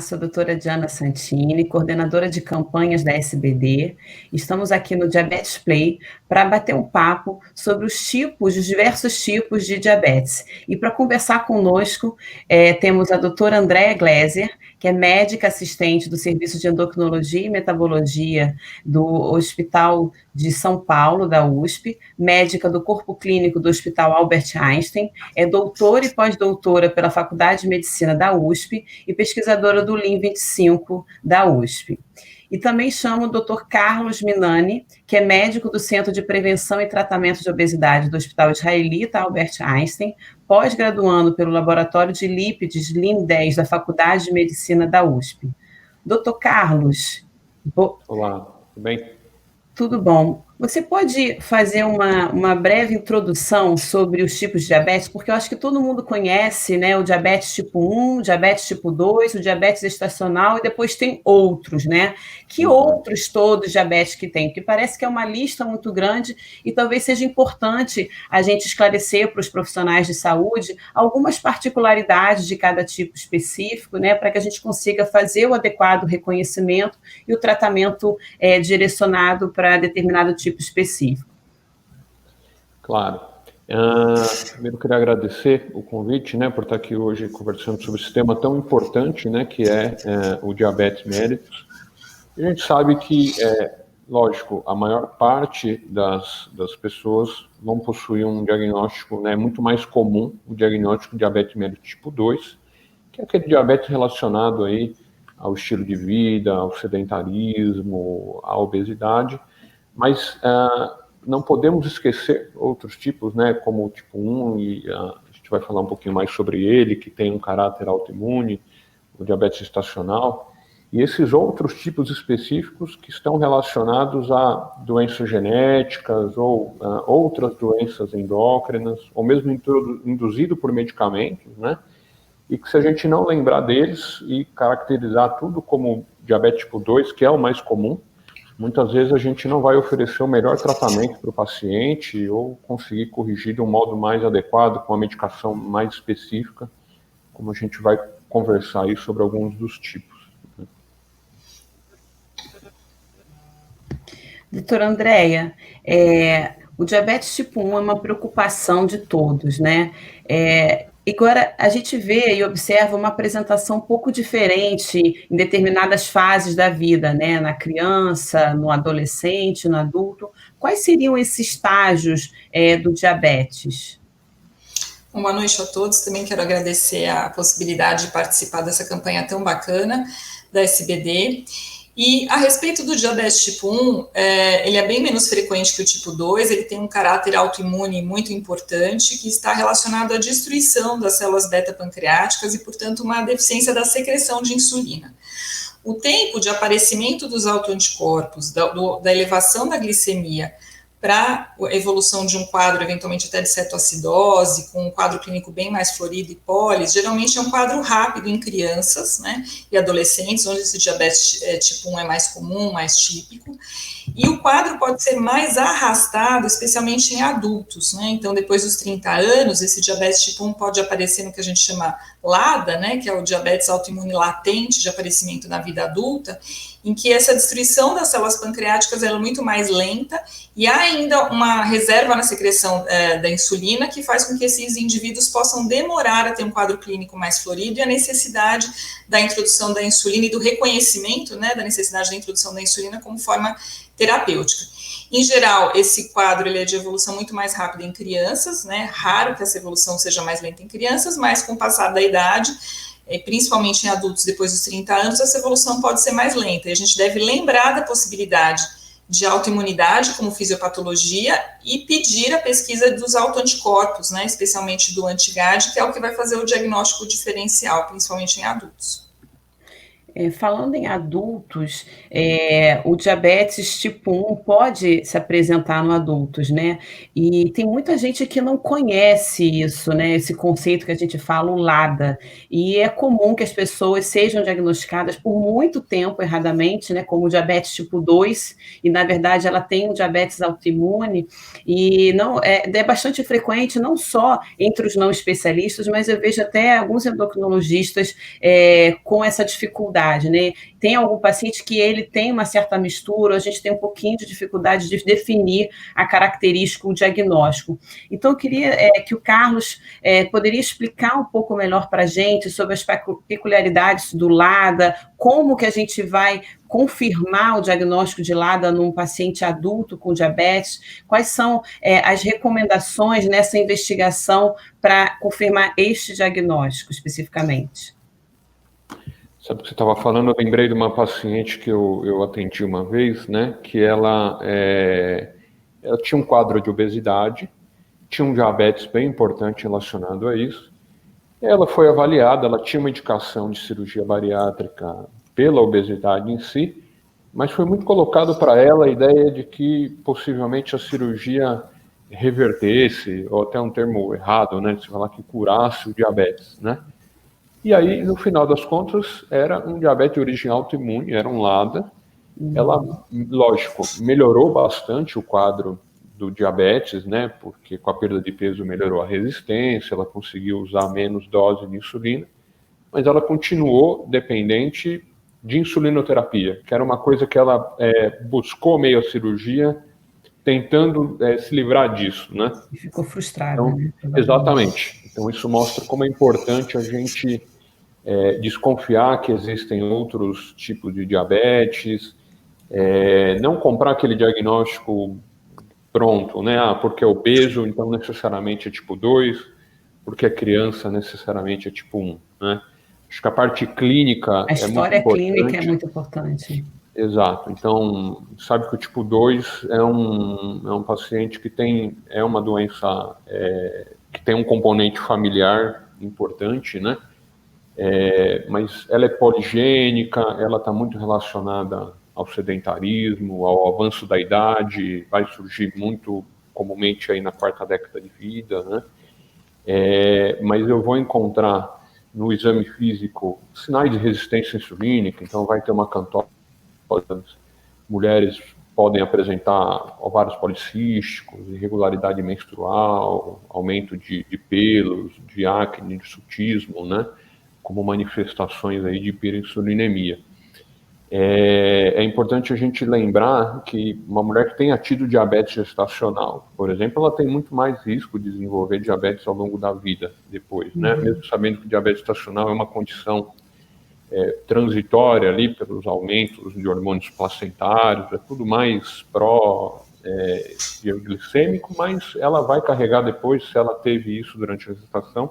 sou a doutora Diana Santini, coordenadora de campanhas da SBD. Estamos aqui no Diabetes Play para bater um papo sobre os diversos tipos de diabetes. E para conversar conosco, temos a doutora Andréa Gleiser, que é médica assistente do Serviço de Endocrinologia e Metabologia do Hospital de São Paulo, da USP, médica do Corpo Clínico do Hospital Albert Einstein, é doutora e pós-doutora pela Faculdade de Medicina da USP e pesquisadora do LIM 25 da USP. E também chamo o Dr. Carlos Minani, que é médico do Centro de Prevenção e Tratamento de Obesidade do Hospital Israelita Albert Einstein, pós-graduando pelo Laboratório de Lípides LIM 10 da Faculdade de Medicina da USP. Dr. Carlos. Olá, tudo bem? Tudo bom. Você pode fazer uma breve introdução sobre os tipos de diabetes? Porque eu acho que todo mundo conhece, né, o diabetes tipo 1, o diabetes tipo 2, o diabetes gestacional e depois tem outros, né? Que outros todos diabetes que tem? Porque parece que é uma lista muito grande e talvez seja importante a gente esclarecer para os profissionais de saúde algumas particularidades de cada tipo específico, né, para que a gente consiga fazer o adequado reconhecimento e o tratamento direcionado para determinado tipo específico. Claro. Primeiro, queria agradecer o convite, né, por estar aqui hoje conversando sobre esse tema tão importante, né, que é o diabetes mellitus. A gente sabe que, lógico, a maior parte das pessoas vão possuir um diagnóstico, né, muito mais comum, o diagnóstico de diabetes mellitus tipo 2, que é aquele diabetes relacionado aí ao estilo de vida, ao sedentarismo, à obesidade, mas não podemos esquecer outros tipos, né, como o tipo 1, e a gente vai falar um pouquinho mais sobre ele, que tem um caráter autoimune, o diabetes gestacional, e esses outros tipos específicos que estão relacionados a doenças genéticas ou outras doenças endócrinas, ou mesmo induzido por medicamentos, né, e que se a gente não lembrar deles e caracterizar tudo como diabetes tipo 2, que é o mais comum, muitas vezes a gente não vai oferecer o melhor tratamento para o paciente ou conseguir corrigir de um modo mais adequado, com uma medicação mais específica, como a gente vai conversar aí sobre alguns dos tipos. Doutora Andréa, o diabetes tipo 1 é uma preocupação de todos, né? Agora, a gente vê e observa uma apresentação um pouco diferente em determinadas fases da vida, né? Na criança, no adolescente, no adulto. Quais seriam esses estágios do diabetes? Boa noite a todos. Também quero agradecer a possibilidade de participar dessa campanha tão bacana da SBD. E a respeito do diabetes tipo 1, ele é bem menos frequente que o tipo 2, ele tem um caráter autoimune muito importante, que está relacionado à destruição das células beta-pancreáticas e, portanto, uma deficiência da secreção de insulina. O tempo de aparecimento dos autoanticorpos, da elevação da glicemia, para a evolução de um quadro, eventualmente até de cetoacidose, com um quadro clínico bem mais florido e pólis, geralmente é um quadro rápido em crianças, né, e adolescentes, onde esse diabetes tipo 1 é mais comum, mais típico, e o quadro pode ser mais arrastado, especialmente em adultos, né, então depois dos 30 anos, esse diabetes tipo 1 pode aparecer no que a gente chama LADA, né, que é o diabetes autoimune latente de aparecimento na vida adulta, em que essa destruição das células pancreáticas é muito mais lenta e há ainda uma reserva na secreção da insulina que faz com que esses indivíduos possam demorar a ter um quadro clínico mais florido e a necessidade da introdução da insulina e do reconhecimento, né, da necessidade da introdução da insulina como forma terapêutica. Em geral, esse quadro ele é de evolução muito mais rápida em crianças, né, raro que essa evolução seja mais lenta em crianças, mas com o passar da idade, principalmente em adultos depois dos 30 anos, essa evolução pode ser mais lenta. E a gente deve lembrar da possibilidade de autoimunidade como fisiopatologia e pedir a pesquisa dos autoanticorpos, né, especialmente do anti-GAD, que é o que vai fazer o diagnóstico diferencial, principalmente em adultos. Falando em adultos, o diabetes tipo 1 pode se apresentar no adultos, né? E tem muita gente que não conhece isso, né? Esse conceito que a gente fala, o LADA. E é comum que as pessoas sejam diagnosticadas por muito tempo erradamente, né? Como diabetes tipo 2, e na verdade ela tem um diabetes autoimune, e não é bastante frequente, não só entre os não especialistas, mas eu vejo até alguns endocrinologistas com essa dificuldade, né? Tem algum paciente que ele tem uma certa mistura, a gente tem um pouquinho de dificuldade de definir a característica, o diagnóstico. Então, eu queria que o Carlos poderia explicar um pouco melhor para a gente sobre as peculiaridades do LADA, como que a gente vai confirmar o diagnóstico de LADA num paciente adulto com diabetes, quais são as recomendações nessa investigação para confirmar este diagnóstico especificamente. Sabe o que você estava falando? Eu lembrei de uma paciente que eu atendi uma vez, né? Que ela tinha um quadro de obesidade, tinha um diabetes bem importante relacionado a isso. Ela foi avaliada, ela tinha uma indicação de cirurgia bariátrica pela obesidade em si, mas foi muito colocado para ela a ideia de que possivelmente a cirurgia revertesse, ou até um termo errado, né? Se falar que curasse o diabetes, né? E aí, no final das contas, era um diabetes de origem autoimune, era um LADA. Ela, lógico, melhorou bastante o quadro do diabetes, né? Porque com a perda de peso melhorou a resistência, ela conseguiu usar menos dose de insulina, mas ela continuou dependente de insulinoterapia, que era uma coisa que ela buscou meio a cirurgia, tentando se livrar disso, né? E ficou frustrada, Então, né? exatamente. Então, isso mostra como é importante a gente desconfiar que existem outros tipos de diabetes, não comprar aquele diagnóstico pronto, né? Porque é obeso, então necessariamente é tipo 2, porque é criança, necessariamente é tipo 1, né? Acho que a parte clínica A é muito história clínica é importante. muito importante. Exato. Então, sabe que o tipo 2 é um paciente que é uma doença que tem um componente familiar importante, né? Mas ela é poligênica, ela está muito relacionada ao sedentarismo, ao avanço da idade, vai surgir muito comumente aí na quarta década de vida, né? Mas eu vou encontrar no exame físico sinais de resistência insulínica, então vai ter uma cantose, mulheres podem apresentar ovários policísticos, irregularidade menstrual, aumento de pelos, de acne, de sutismo, né? Como manifestações aí de hiperinsulinemia. É importante a gente lembrar que uma mulher que tenha tido diabetes gestacional, por exemplo, ela tem muito mais risco de desenvolver diabetes ao longo da vida depois, né? Mesmo sabendo que o diabetes gestacional é uma condição transitória ali pelos aumentos de hormônios placentários, é tudo mais glicêmico, mas ela vai carregar depois, se ela teve isso durante a gestação,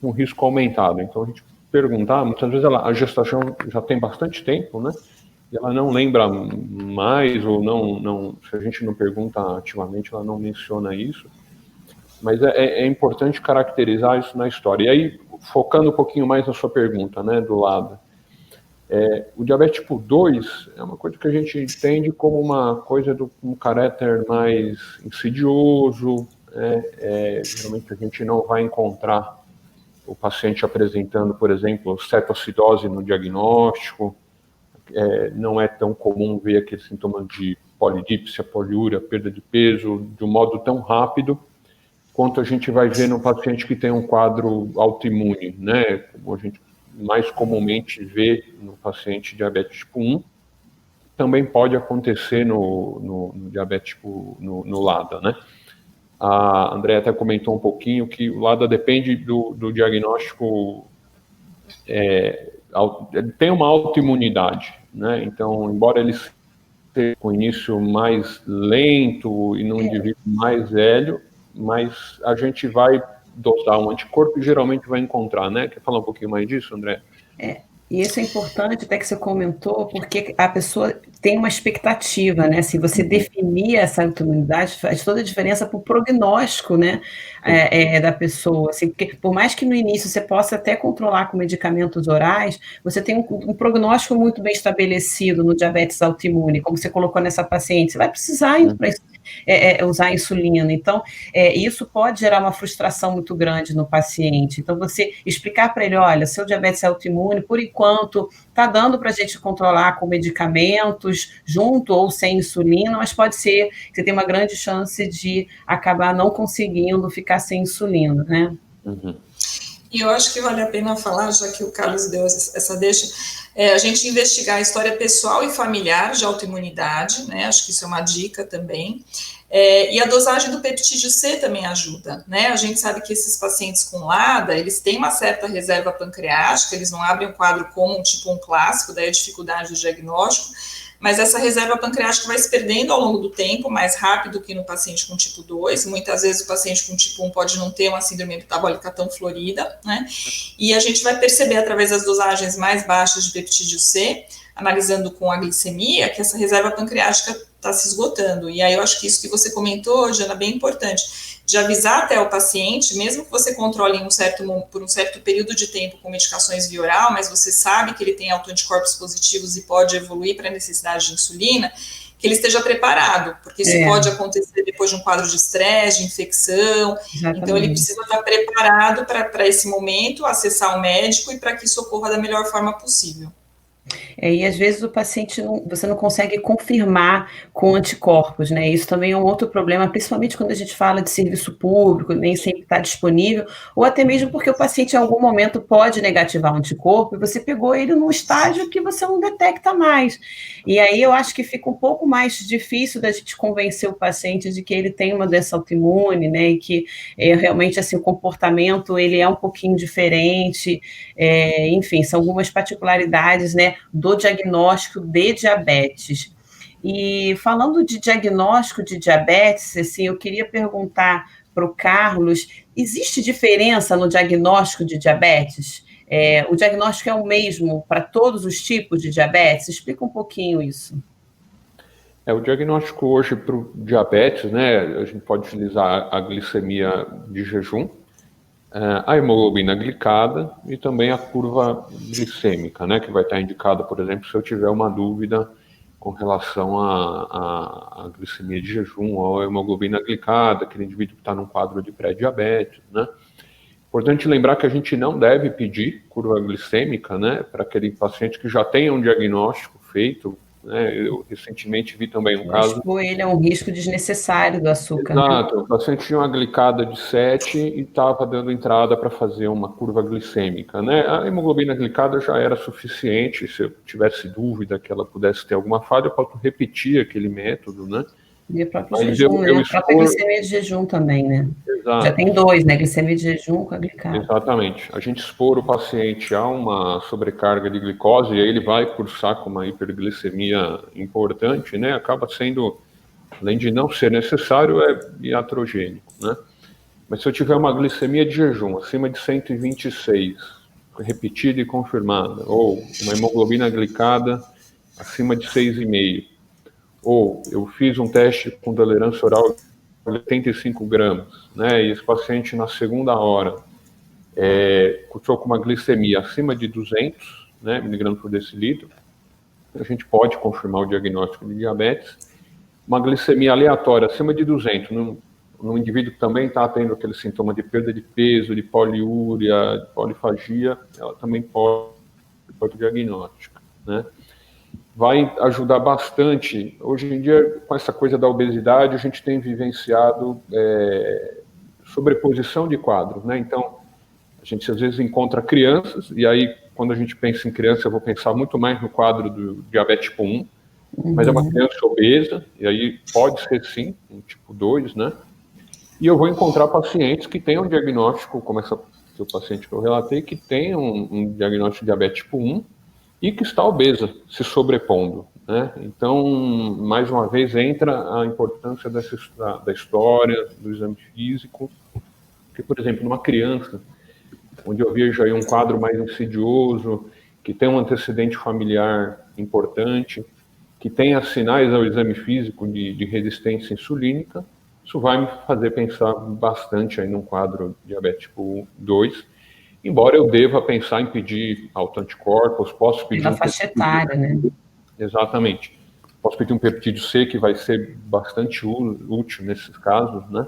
um risco aumentado. Então a gente perguntar, muitas vezes a gestação já tem bastante tempo, né? E ela não lembra mais, ou não, se a gente não pergunta ativamente, ela não menciona isso. Mas é importante caracterizar isso na história. E aí, focando um pouquinho mais na sua pergunta, né, do lado. O diabetes tipo 2 é uma coisa que a gente entende como uma coisa de um caráter mais insidioso. Geralmente a gente não vai encontrar o paciente apresentando, por exemplo, cetoacidose no diagnóstico, não é tão comum ver aqueles sintomas de polidípsia, poliúria, perda de peso, de um modo tão rápido quanto a gente vai ver no paciente que tem um quadro autoimune, né? Como a gente mais comumente vê no paciente diabetes tipo 1, também pode acontecer no diabetes tipo, no LADA, né? A Andrea até comentou um pouquinho que o LADA depende do diagnóstico, ele tem uma autoimunidade, né? Então, embora ele seja com início mais lento e num indivíduo mais velho, mas a gente vai dosar um anticorpo e geralmente vai encontrar, né? Quer falar um pouquinho mais disso, André? E isso é importante, até que você comentou, porque a pessoa tem uma expectativa, né? Se você definir essa autoimunidade, faz toda a diferença para o prognóstico, né? Da pessoa. Assim, porque por mais que no início você possa até controlar com medicamentos orais, você tem um prognóstico muito bem estabelecido no diabetes autoimune, como você colocou nessa paciente. Você vai precisar usar insulina. Então, isso pode gerar uma frustração muito grande no paciente. Então, você explicar para ele, olha, seu diabetes é autoimune, por enquanto, está dando para a gente controlar com medicamentos, junto ou sem insulina, mas pode ser que você tenha uma grande chance de acabar não conseguindo ficar sem insulina, né? Uhum. E eu acho que vale a pena falar, já que o Carlos deu essa deixa, a gente investigar a história pessoal e familiar de autoimunidade, né? Acho que isso é uma dica também. E a dosagem do peptídeo C também ajuda, né? A gente sabe que esses pacientes com LADA, eles têm uma certa reserva pancreática, eles não abrem um quadro como um tipo 1 clássico, daí a dificuldade do diagnóstico, mas essa reserva pancreática vai se perdendo ao longo do tempo, mais rápido que no paciente com tipo 2. Muitas vezes o paciente com tipo 1 pode não ter uma síndrome metabólica tão florida, né? E a gente vai perceber através das dosagens mais baixas de peptídeo C, analisando com a glicemia, que essa reserva pancreática está se esgotando. E aí eu acho que isso que você comentou, Diana, é bem importante, de avisar até o paciente, mesmo que você controle por um certo período de tempo com medicações via oral, mas você sabe que ele tem autoanticorpos positivos e pode evoluir para a necessidade de insulina, que ele esteja preparado, porque isso pode acontecer depois de um quadro de estresse, de infecção. Exatamente. Então ele precisa estar preparado para esse momento, acessar o médico e para que isso ocorra da melhor forma possível. E às vezes o paciente você não consegue confirmar com anticorpos, né? Isso também é um outro problema, principalmente quando a gente fala de serviço público, nem sempre está disponível, ou até mesmo porque o paciente em algum momento pode negativar o anticorpo e você pegou ele num estágio que você não detecta mais. E aí eu acho que fica um pouco mais difícil da gente convencer o paciente de que ele tem uma doença autoimune, né? E que realmente assim, o comportamento ele é um pouquinho diferente, enfim, são algumas particularidades, né, do diagnóstico de diabetes. E falando de diagnóstico de diabetes, assim, eu queria perguntar para o Carlos, existe diferença no diagnóstico de diabetes? O diagnóstico é o mesmo para todos os tipos de diabetes? Explica um pouquinho isso. O diagnóstico hoje para o diabetes, né, a gente pode utilizar a glicemia de jejum, a hemoglobina glicada e também a curva glicêmica, né, que vai estar indicada, por exemplo, se eu tiver uma dúvida com relação à glicemia de jejum ou à hemoglobina glicada, aquele indivíduo que está num quadro de pré-diabetes, né. Importante lembrar que a gente não deve pedir curva glicêmica, né, para aquele paciente que já tenha um diagnóstico feito, né. Eu recentemente vi também um caso... Ele é um risco desnecessário do açúcar. Exato, né? O paciente tinha uma glicada de 7 e estava dando entrada para fazer uma curva glicêmica, né? A hemoglobina glicada já era suficiente, se eu tivesse dúvida que ela pudesse ter alguma falha, eu posso repetir aquele método, né? E o próprio jejum, né? A própria glicemia de jejum também, né? Exato. Já tem dois, né? Glicemia de jejum com a glicada. Exatamente. A gente expor o paciente a uma sobrecarga de glicose e aí ele vai cursar com uma hiperglicemia importante, né? Acaba sendo, além de não ser necessário, é iatrogênico, né? Mas se eu tiver uma glicemia de jejum acima de 126, repetida e confirmada, ou uma hemoglobina glicada acima de 6,5, ou eu fiz um teste com tolerância oral de 85 gramas, né, e esse paciente na segunda hora cursou com uma glicemia acima de 200, né, miligramas por decilitro, a gente pode confirmar o diagnóstico de diabetes. Uma glicemia aleatória acima de 200, num indivíduo que também está tendo aquele sintoma de perda de peso, de poliúria, de polifagia, ela também pode diagnóstico, né? Vai ajudar bastante. Hoje em dia, com essa coisa da obesidade, a gente tem vivenciado sobreposição de quadros, né? Então, a gente às vezes encontra crianças, e aí, quando a gente pensa em criança, eu vou pensar muito mais no quadro do diabetes tipo 1, mas é uma criança obesa, e aí pode ser sim, um tipo 2, né? E eu vou encontrar pacientes que têm um diagnóstico, como o paciente que eu relatei, que tem um diagnóstico de diabetes tipo 1 e que está obesa, se sobrepondo, né? Então, mais uma vez, entra a importância da história, do exame físico, porque, por exemplo, numa criança, onde eu vejo aí um quadro mais insidioso, que tem um antecedente familiar importante, que tenha sinais ao exame físico de resistência insulínica, isso vai me fazer pensar bastante aí num quadro diabetes tipo 2, embora eu deva pensar em pedir autoanticorpos, posso pedir Pela faixa etária, né? Exatamente. Posso pedir um peptídeo C, que vai ser bastante útil nesses casos, né?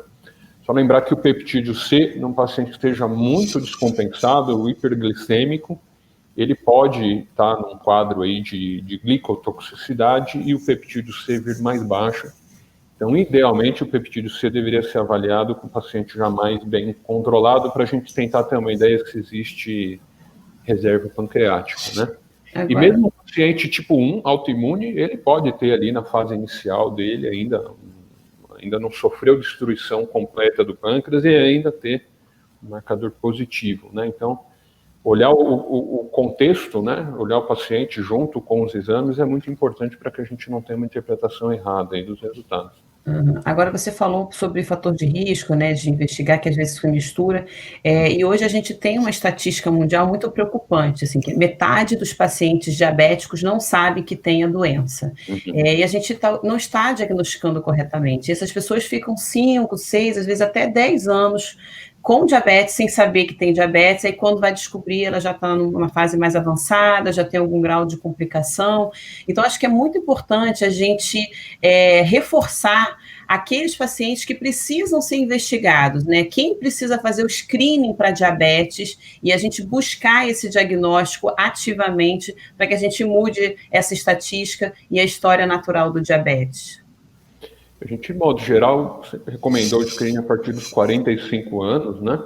Só lembrar que o peptídeo C, num paciente que esteja muito descompensado, o hiperglicêmico, ele pode estar num quadro aí de glicotoxicidade e o peptídeo C vir mais baixo. Então, idealmente, o peptídeo C deveria ser avaliado com o paciente já mais bem controlado, para a gente tentar ter uma ideia se existe reserva pancreática, né? Agora, E mesmo o paciente tipo 1, autoimune, ele pode ter ali na fase inicial dele, ainda não sofreu destruição completa do pâncreas e ainda ter um marcador positivo, né? Então, olhar o contexto, né? Olhar o paciente junto com os exames é muito importante para que a gente não tenha uma interpretação errada aí dos resultados. Agora você falou sobre fator de risco, né, de investigar, que às vezes se mistura, e hoje a gente tem uma estatística mundial muito preocupante, assim, que metade dos pacientes diabéticos não sabe que tem a doença. E a gente não está diagnosticando corretamente. Essas pessoas ficam 5, 6, às vezes até 10 anos com diabetes, sem saber que tem diabetes, aí quando vai descobrir, ela já está numa fase mais avançada, já tem algum grau de complicação. Então, acho que é muito importante a gente reforçar aqueles pacientes que precisam ser investigados, né? Quem precisa fazer o screening para diabetes e a gente buscar esse diagnóstico ativamente para que a gente mude essa estatística e a história natural do diabetes. A gente, de modo geral, recomendou o screening a partir dos 45 anos, né?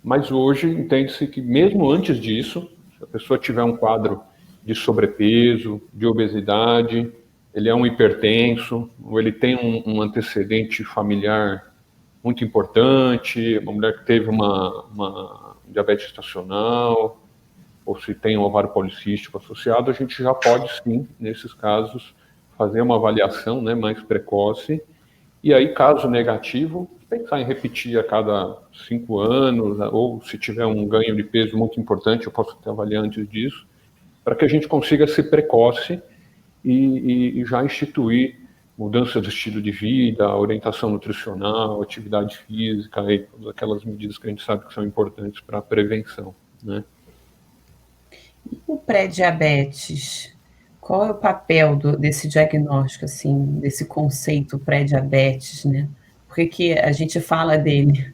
Mas hoje entende-se que mesmo antes disso, se a pessoa tiver um quadro de sobrepeso, de obesidade, ele é um hipertenso, ou ele tem um antecedente familiar muito importante, uma mulher que teve uma diabetes estacional, ou se tem um ovário policístico associado, a gente já pode sim, nesses casos, fazer uma avaliação, né, mais precoce, e aí, caso negativo, pensar em repetir a cada 5 anos, ou se tiver um ganho de peso muito importante, eu posso até avaliar antes disso, para que a gente consiga ser precoce e já instituir mudança do estilo de vida, orientação nutricional, atividade física, e todas aquelas medidas que a gente sabe que são importantes para a prevenção, né? E o pré-diabetes? Qual é o papel desse diagnóstico, assim, desse conceito pré-diabetes, né? Por que a gente fala dele?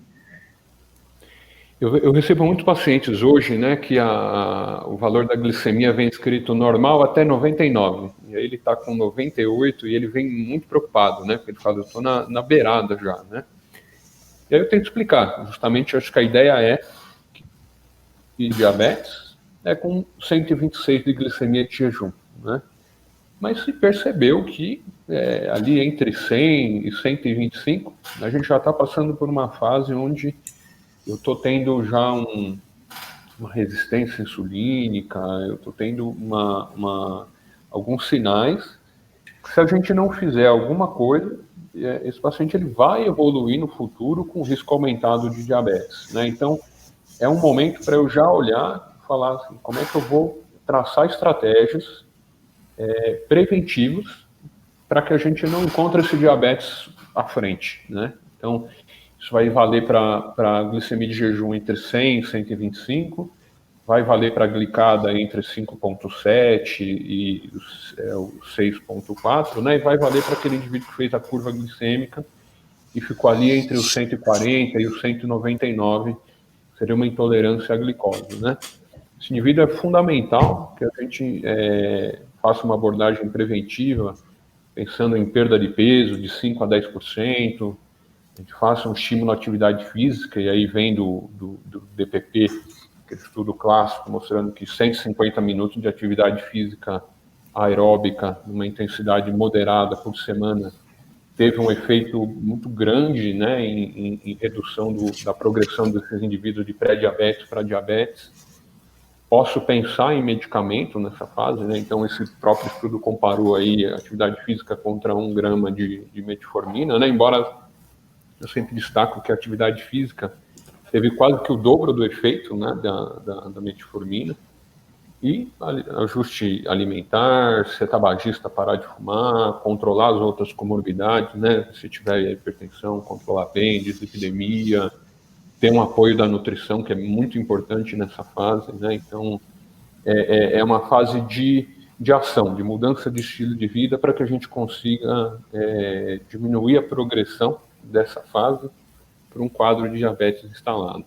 Eu recebo muitos pacientes hoje, né, que o valor da glicemia vem escrito normal até 99, e aí ele está com 98 e ele vem muito preocupado, né, porque ele fala, eu estou na beirada já, né. E aí eu tenho que explicar, justamente acho que a ideia é que diabetes é com 126 de glicemia de jejum, né, mas se percebeu que ali entre 100 e 125, a gente já está passando por uma fase onde eu estou tendo já uma resistência insulínica, eu estou tendo alguns sinais que, se a gente não fizer alguma coisa, esse paciente ele vai evoluir no futuro com risco aumentado de diabetes, né? Então, é um momento para eu já olhar e falar assim, como é que eu vou traçar estratégias preventivas para que a gente não encontre esse diabetes à frente, né? Então, isso vai valer para a glicemia de jejum entre 100 e 125, vai valer para a glicada entre 5,7 e o 6,4, né? E vai valer para aquele indivíduo que fez a curva glicêmica e ficou ali entre os 140 e os 199, seria uma intolerância à glicose, né? Esse indivíduo é fundamental que a gente faça uma abordagem preventiva, pensando em perda de peso de 5 a 10%, a gente faça um estímulo à atividade física, e aí vem do DPP, aquele estudo clássico, mostrando que 150 minutos de atividade física aeróbica, numa intensidade moderada por semana, teve um efeito muito grande, né, em redução da progressão desses indivíduos de pré-diabetes para diabetes. Posso pensar em medicamento nessa fase, né? Então esse próprio estudo comparou aí a atividade física contra 1 grama de metformina, né? Embora eu sempre destaco que a atividade física teve quase que o dobro do efeito, né, da metformina. E ajuste alimentar, se é tabagista, parar de fumar, controlar as outras comorbidades, né? Se tiver hipertensão, controlar bem, dislipidemia, ter um apoio da nutrição, que é muito importante nessa fase, né? Então, é uma fase de ação, de mudança de estilo de vida para que a gente consiga diminuir a progressão dessa fase para um quadro de diabetes instalado.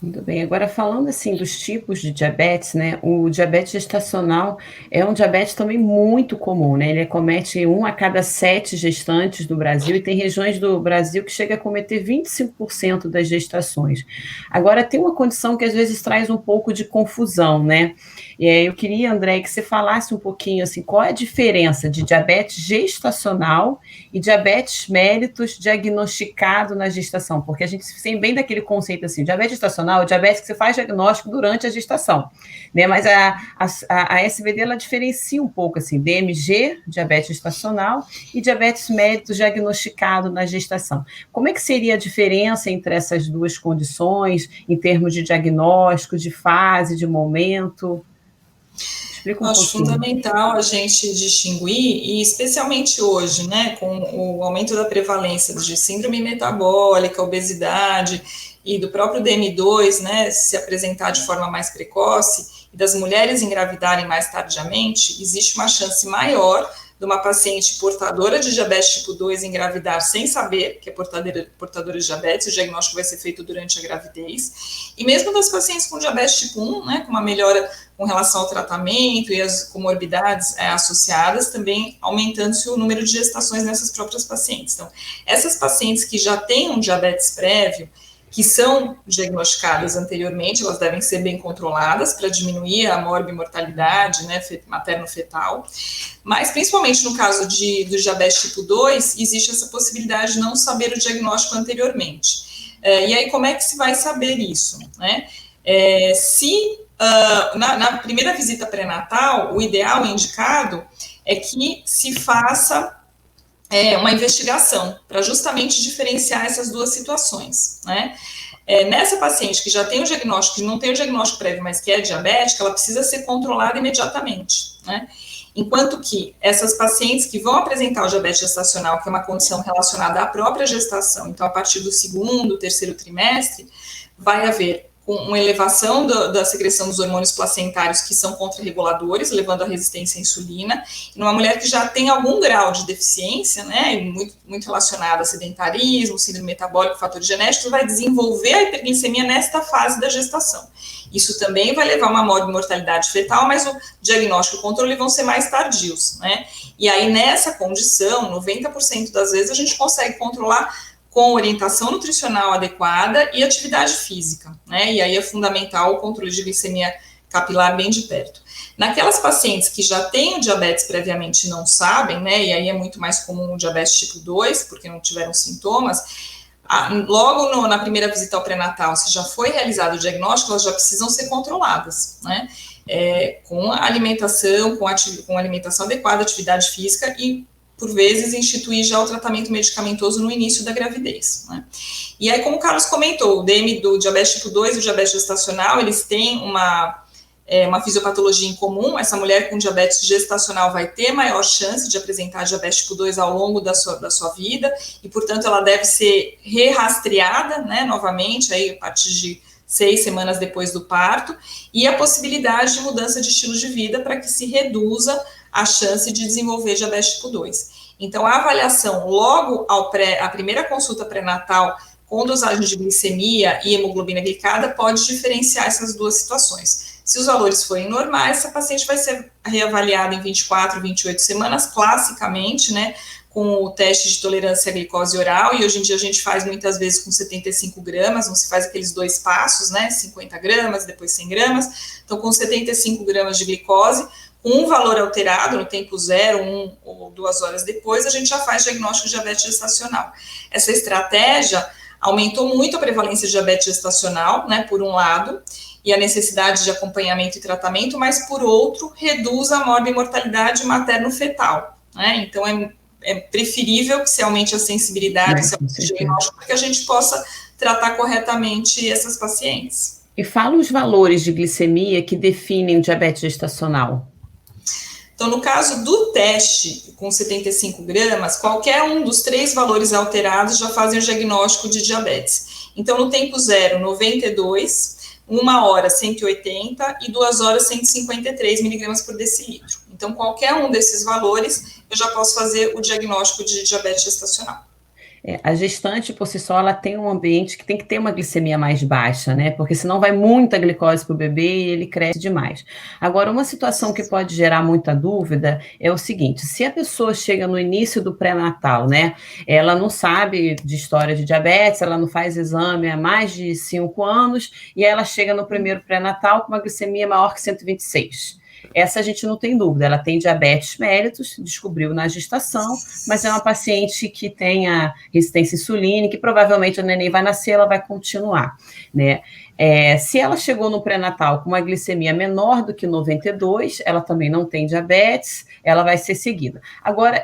Muito bem. Agora, falando assim dos tipos de diabetes, né? O diabetes gestacional é um diabetes também muito comum, né? Ele acomete 1 a cada 7 gestantes do Brasil e tem regiões do Brasil que chega a acometer 25% das gestações. Agora, tem uma condição que às vezes traz um pouco de confusão, né? Eu queria, André, que você falasse um pouquinho assim, qual é a diferença de diabetes gestacional e diabetes mellitus diagnosticado na gestação? Porque a gente tem bem daquele conceito assim, diabetes gestacional, o diabetes que você faz diagnóstico durante a gestação, né? Mas a SBD, ela diferencia um pouco assim, DMG, diabetes gestacional, e diabetes mellitus diagnosticado na gestação. Como é que seria a diferença entre essas duas condições, em termos de diagnóstico, de fase, de momento? Explica um Acho pouquinho. fundamental a gente distinguir, e especialmente hoje, né, com o aumento da prevalência de síndrome metabólica, obesidade e do próprio DM2, né, se apresentar de forma mais precoce, e das mulheres engravidarem mais tardiamente, existe uma chance maior de uma paciente portadora de diabetes tipo 2 engravidar sem saber que é portadora de diabetes, o diagnóstico vai ser feito durante a gravidez, e mesmo das pacientes com diabetes tipo 1, né, com uma melhora com relação ao tratamento e as comorbidades associadas, também aumentando-se o número de gestações nessas próprias pacientes. Então, essas pacientes que já têm um diabetes prévio, que são diagnosticadas anteriormente, elas devem ser bem controladas para diminuir a morbimortalidade, né, materno-fetal, mas principalmente no caso do diabetes tipo 2, existe essa possibilidade de não saber o diagnóstico anteriormente. E aí, como é que se vai saber isso, né? Na primeira visita pré-natal, o ideal, o indicado, é que se faça uma investigação para justamente diferenciar essas duas situações, né? Nessa paciente que já tem o diagnóstico, que não tem o diagnóstico prévio, mas que é diabética, ela precisa ser controlada imediatamente, né? Enquanto que essas pacientes que vão apresentar o diabetes gestacional, que é uma condição relacionada à própria gestação, então a partir do 2º, 3º trimestre, vai haver uma elevação da secreção dos hormônios placentários que são contrarreguladores, levando à resistência à insulina. E numa mulher que já tem algum grau de deficiência, né, muito relacionada a sedentarismo, síndrome metabólica, fatores genéticos, vai desenvolver a hiperglicemia nesta fase da gestação. Isso também vai levar a uma morbimortalidade fetal, mas o diagnóstico e o controle vão ser mais tardios, né? E aí, nessa condição, 90% das vezes a gente consegue controlar com orientação nutricional adequada e atividade física, né? E aí é fundamental o controle de glicemia capilar bem de perto. Naquelas pacientes que já têm o diabetes previamente e não sabem, né? E aí é muito mais comum o diabetes tipo 2, porque não tiveram sintomas, logo na primeira visita ao pré-natal, se já foi realizado o diagnóstico, elas já precisam ser controladas, né? Com a alimentação, com alimentação adequada, atividade física e, por vezes, instituir já o tratamento medicamentoso no início da gravidez, né? E aí, como o Carlos comentou, o DM do diabetes tipo 2 e o diabetes gestacional, eles têm uma fisiopatologia em comum. Essa mulher com diabetes gestacional vai ter maior chance de apresentar diabetes tipo 2 ao longo da sua vida, e, portanto, ela deve ser re-rastreada, né, novamente, aí, a partir de 6 semanas depois do parto, e a possibilidade de mudança de estilo de vida para que se reduza a chance de desenvolver diabetes tipo 2. Então, a avaliação logo à primeira consulta pré-natal com dosagem de glicemia e hemoglobina glicada pode diferenciar essas duas situações. Se os valores forem normais, essa paciente vai ser reavaliada em 24, 28 semanas, classicamente, né, com o teste de tolerância à glicose oral, e hoje em dia a gente faz muitas vezes com 75 gramas, não se faz aqueles 2 passos, né, 50 gramas, depois 100 gramas, então com 75 gramas de glicose, com um valor alterado no tempo 0, 1 ou 2 horas depois, a gente já faz diagnóstico de diabetes gestacional. Essa estratégia aumentou muito a prevalência de diabetes gestacional, né, por um lado, e a necessidade de acompanhamento e tratamento, mas, por outro, reduz a morbimortalidade materno-fetal, né? Então, é preferível que se aumente a sensibilidade, se aumente o diagnóstico, para que a gente possa tratar corretamente essas pacientes. E fala os valores de glicemia que definem o diabetes gestacional. Então, no caso do teste com 75 gramas, qualquer um dos 3 valores alterados já fazem o diagnóstico de diabetes. Então, no tempo zero, 92, 1 hora 180 e 2 horas 153 miligramas por decilitro. Então, qualquer um desses valores, eu já posso fazer o diagnóstico de diabetes gestacional. A gestante, por si só, ela tem um ambiente que tem que ter uma glicemia mais baixa, né? Porque senão vai muita glicose para o bebê e ele cresce demais. Agora, uma situação que pode gerar muita dúvida é o seguinte: se a pessoa chega no início do pré-natal, né? Ela não sabe de história de diabetes, ela não faz exame há mais de 5 anos, e ela chega no primeiro pré-natal com uma glicemia maior que 126. Essa a gente não tem dúvida, ela tem diabetes mellitus, descobriu na gestação, mas é uma paciente que tem a resistência insulínica e provavelmente a neném vai nascer, ela vai continuar, né? Se ela chegou no pré-natal com uma glicemia menor do que 92, ela também não tem diabetes, ela vai ser seguida. Agora,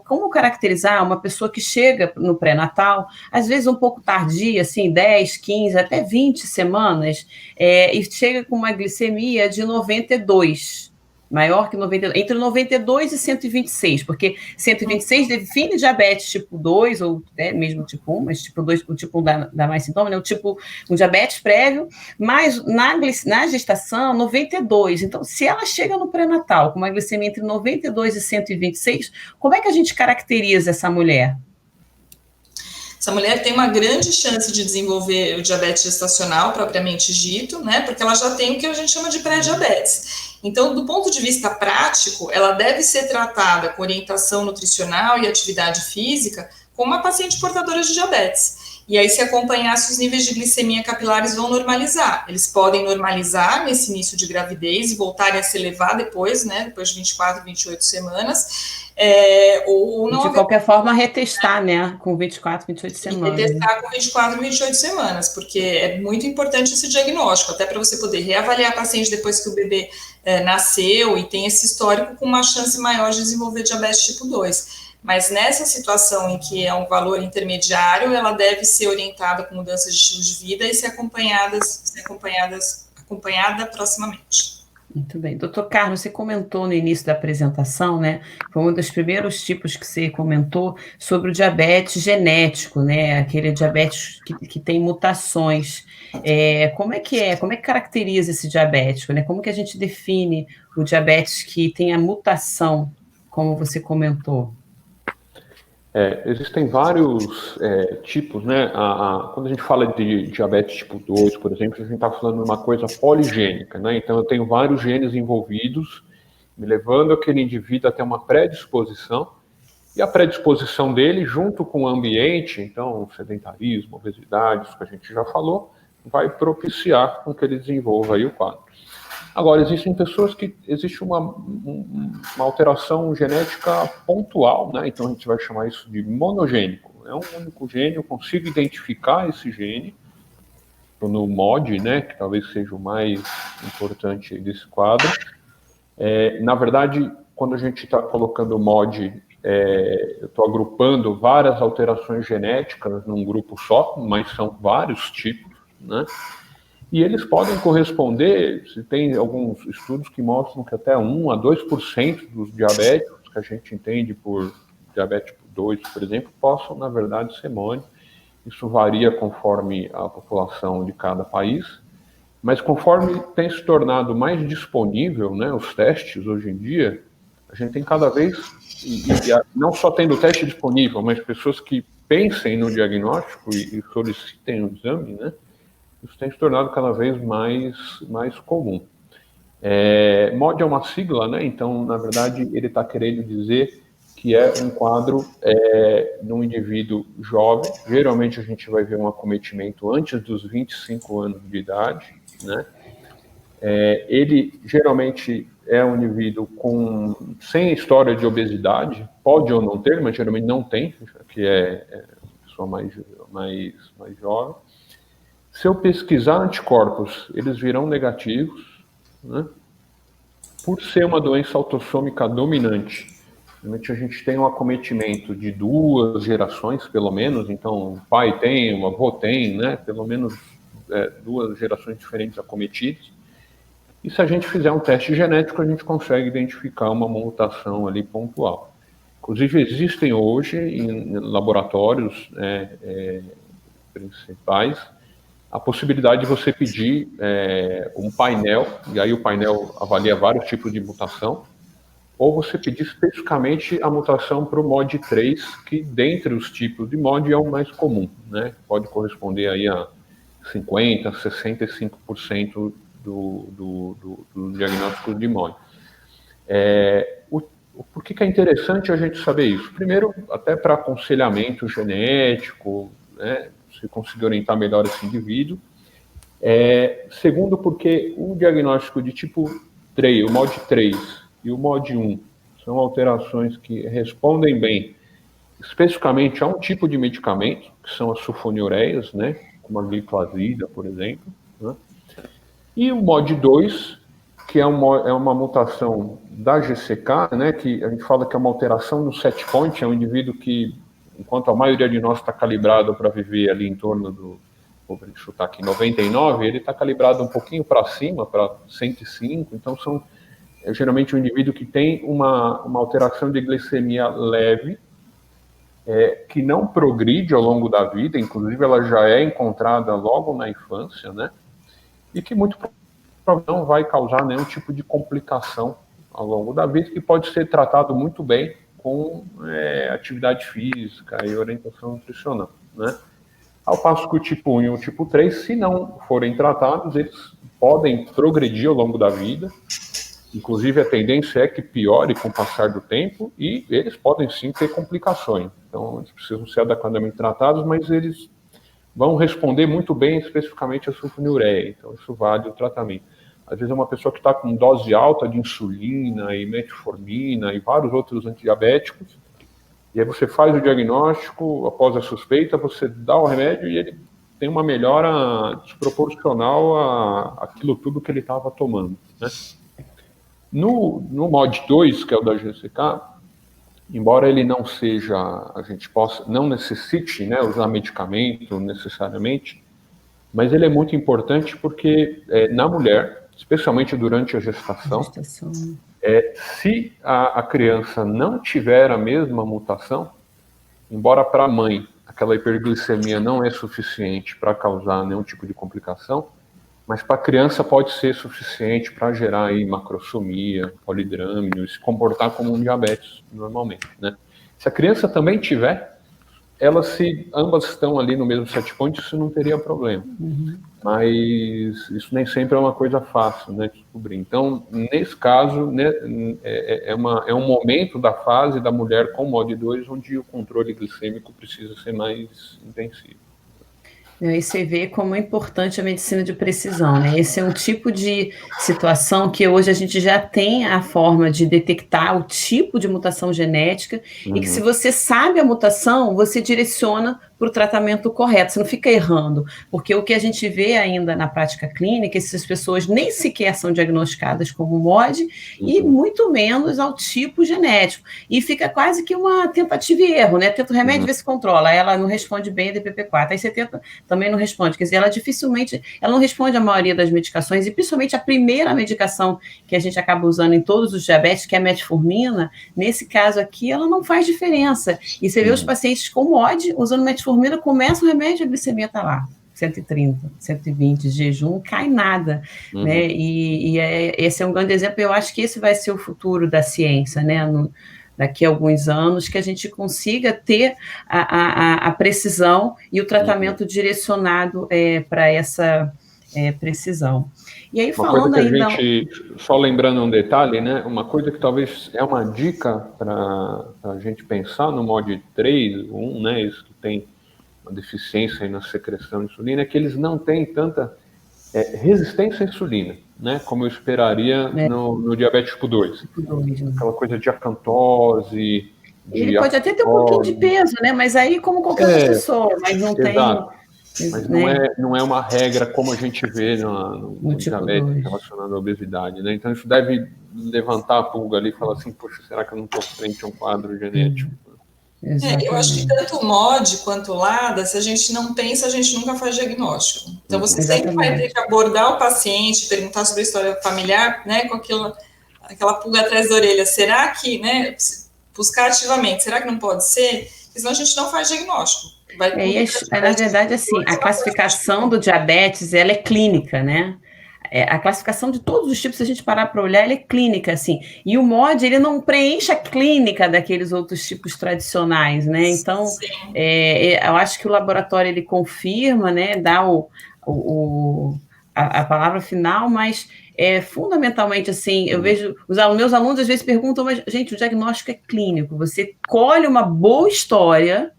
como caracterizar uma pessoa que chega no pré-natal, às vezes um pouco tardia, assim, 10, 15, até 20 semanas, e chega com uma glicemia de 92, maior que 92, entre 92 e 126, porque 126 define diabetes tipo 2, ou mesmo tipo 1, mas tipo 2, o tipo 1 dá mais sintoma, né? O tipo, um diabetes prévio, mas na gestação, 92. Então, se ela chega no pré-natal com uma glicemia entre 92 e 126, como é que a gente caracteriza essa mulher? Essa mulher tem uma grande chance de desenvolver o diabetes gestacional, propriamente dito, né? Porque ela já tem o que a gente chama de pré-diabetes. Então, do ponto de vista prático, ela deve ser tratada com orientação nutricional e atividade física como uma paciente portadora de diabetes. E aí, se acompanhasse, os níveis de glicemia capilares vão normalizar. Eles podem normalizar nesse início de gravidez e voltarem a se elevar depois, né? Depois de 24, 28 semanas. Ou não, de qualquer forma, retestar, né, com 24, 28 semanas. Retestar com 24, 28 semanas, porque é muito importante esse diagnóstico, até para você poder reavaliar a paciente depois que o bebê nasceu e tem esse histórico, com uma chance maior de desenvolver diabetes tipo 2. Mas nessa situação em que é um valor intermediário, ela deve ser orientada com mudanças de estilo de vida e ser acompanhada proximamente. Muito bem. Doutor Carlos, você comentou no início da apresentação, né? Foi um dos primeiros tipos que você comentou sobre o diabetes genético, né? Aquele diabetes que tem mutações. Como é que caracteriza esse diabético, né? Como que a gente define o diabetes que tem a mutação, como você comentou? Existem vários tipos, né? Quando a gente fala de diabetes tipo 2, por exemplo, a gente está falando de uma coisa poligênica, né? Então, eu tenho vários genes envolvidos, me levando aquele indivíduo a ter uma predisposição, e a predisposição dele, junto com o ambiente, então, sedentarismo, obesidade, isso que a gente já falou, vai propiciar com que ele desenvolva aí o quadro. Agora, existem pessoas que existe uma alteração genética pontual, né? Então a gente vai chamar isso de monogênico. É um único gene, eu consigo identificar esse gene no MOD, né? Que talvez seja o mais importante desse quadro. Na verdade, quando a gente está colocando o MOD, eu estou agrupando várias alterações genéticas num grupo só, mas são vários tipos, né? E eles podem corresponder, se tem alguns estudos que mostram que até 1 a 2% dos diabéticos que a gente entende por diabetes tipo 2, por exemplo, possam, na verdade, ser MOD. Isso varia conforme a população de cada país, mas conforme tem se tornado mais disponível, né, os testes hoje em dia, a gente tem cada vez, não só tendo o teste disponível, mas pessoas que pensem no diagnóstico e solicitem o exame, né? Isso tem se tornado cada vez mais comum. MOD é uma sigla, né? Então, na verdade, ele está querendo dizer que é um quadro num indivíduo jovem. Geralmente, a gente vai ver um acometimento antes dos 25 anos de idade, né? Ele geralmente é um indivíduo sem história de obesidade, pode ou não ter, mas geralmente não tem, que é a pessoa mais jovem. Se eu pesquisar anticorpos, eles virão negativos, né? Por ser uma doença autossômica dominante. Realmente a gente tem um acometimento de 2 gerações, pelo menos, então o pai tem, o avô tem, né? Pelo menos duas gerações diferentes acometidas. E se a gente fizer um teste genético, a gente consegue identificar uma mutação ali pontual. Inclusive, existem hoje em laboratórios principais a possibilidade de você pedir um painel, e aí o painel avalia vários tipos de mutação, ou você pedir especificamente a mutação para o MOD3, que dentre os tipos de MOD é o mais comum, né? Pode corresponder aí a 50%, 65% do diagnóstico de MOD. Por que é interessante a gente saber isso? Primeiro, até para aconselhamento genético, né? Se conseguir orientar melhor esse indivíduo. Segundo, porque o diagnóstico de tipo 3, o MOD 3 e o MOD 1 são alterações que respondem bem especificamente a um tipo de medicamento, que são as sulfonilureias, né, como a gliflazida, por exemplo, né? E o MOD 2, que é uma mutação da GCK, né, que a gente fala que é uma alteração no set point, é um indivíduo que, enquanto a maioria de nós está calibrado para viver ali em torno do, vou chutar aqui, 99, ele está calibrado um pouquinho para cima, para 105, então geralmente um indivíduo que tem uma alteração de glicemia leve, que não progride ao longo da vida, inclusive ela já é encontrada logo na infância, né? E que muito provavelmente não vai causar nenhum tipo de complicação ao longo da vida, que pode ser tratado muito bem com atividade física e orientação nutricional, né? Ao passo que o tipo 1 e o tipo 3, se não forem tratados, eles podem progredir ao longo da vida. Inclusive, a tendência é que piore com o passar do tempo e eles podem sim ter complicações. Então, eles precisam ser adequadamente tratados, mas eles vão responder muito bem especificamente a sulfonilureia. Então, isso vale o tratamento. Às vezes, é uma pessoa que está com dose alta de insulina e metformina e vários outros antidiabéticos, e aí você faz o diagnóstico, após a suspeita, você dá o remédio e ele tem uma melhora desproporcional àquilo tudo que ele estava tomando, né? No MOD 2, que é o da GCK, embora ele não seja, não necessite, né, usar medicamento necessariamente, mas ele é muito importante porque na mulher, especialmente durante a gestação, se a criança não tiver a mesma mutação, embora para a mãe aquela hiperglicemia não é suficiente para causar nenhum tipo de complicação, mas para a criança pode ser suficiente para gerar aí macrosomia, polidrâmino, e se comportar como um diabetes normalmente, né? Se a criança também tiver, ambas estão ali no mesmo set point, isso não teria problema. Mas isso nem sempre é uma coisa fácil, né, de descobrir. Então, nesse caso, né, é um momento da fase da mulher com MOD 2 onde o controle glicêmico precisa ser mais intensivo. E você vê como é importante a medicina de precisão, né? Esse é um tipo de situação que hoje a gente já tem a forma de detectar o tipo de mutação genética e que se você sabe a mutação, você direciona para o tratamento correto, você não fica errando, porque o que a gente vê ainda na prática clínica, essas pessoas nem sequer são diagnosticadas como MOD e muito menos ao tipo genético, e fica quase que uma tentativa e erro, né? Tenta o remédio, vê se controla, ela não responde bem a DPP-4, aí você tenta, também não responde, quer dizer, ela não responde a maioria das medicações, e principalmente a primeira medicação que a gente acaba usando em todos os diabetes, que é a metformina, nesse caso aqui, ela não faz diferença, e você vê os pacientes com MOD usando metformina, começa o remédio, a glicemia está lá, 130, 120 de jejum, não cai nada, né? Esse é um grande exemplo, eu acho que esse vai ser o futuro da ciência, né? Daqui a alguns anos, que a gente consiga ter a precisão e o tratamento direcionado para essa precisão. E aí, falando ainda... Só lembrando um detalhe, né? Uma coisa que talvez é uma dica para a gente pensar no MOD 3, 1, né? Isso que tem uma deficiência aí na secreção de insulina, é que eles não têm tanta resistência à insulina, né? Como eu esperaria no diabetes tipo 2. Aquela coisa de acantose... Ele pode até ter um pouquinho de peso, né? Mas aí, como qualquer pessoa, mas não tem... Mas não é uma regra como a gente vê no diabetes relacionado à obesidade, né? Então isso deve levantar a pulga ali e falar assim, poxa, será que eu não estou frente a um quadro genético? Eu acho que Exatamente. tanto o MOD quanto o LADA, se a gente não pensa, a gente nunca faz diagnóstico. Então, você sempre vai ter Exatamente. que abordar o paciente, perguntar sobre a história familiar, né, com aquela pulga atrás da orelha. Será que, né, buscar ativamente, será que não pode ser? Porque senão a gente não faz diagnóstico. Vai E tudo para na diabetes verdade, tipo assim, 2, a uma coisa classificação tipo. do diabetes, ela é clínica, né? A classificação de todos os tipos, se a gente parar para olhar, ela é clínica, assim. E o MOD, ele não preenche a clínica daqueles outros tipos tradicionais, né? Então, Sim. eu acho que o laboratório, ele confirma, né? Dá o, a palavra final, mas fundamentalmente, assim, eu vejo, meus alunos às vezes perguntam, mas, gente, o diagnóstico é clínico. Você colhe uma boa história,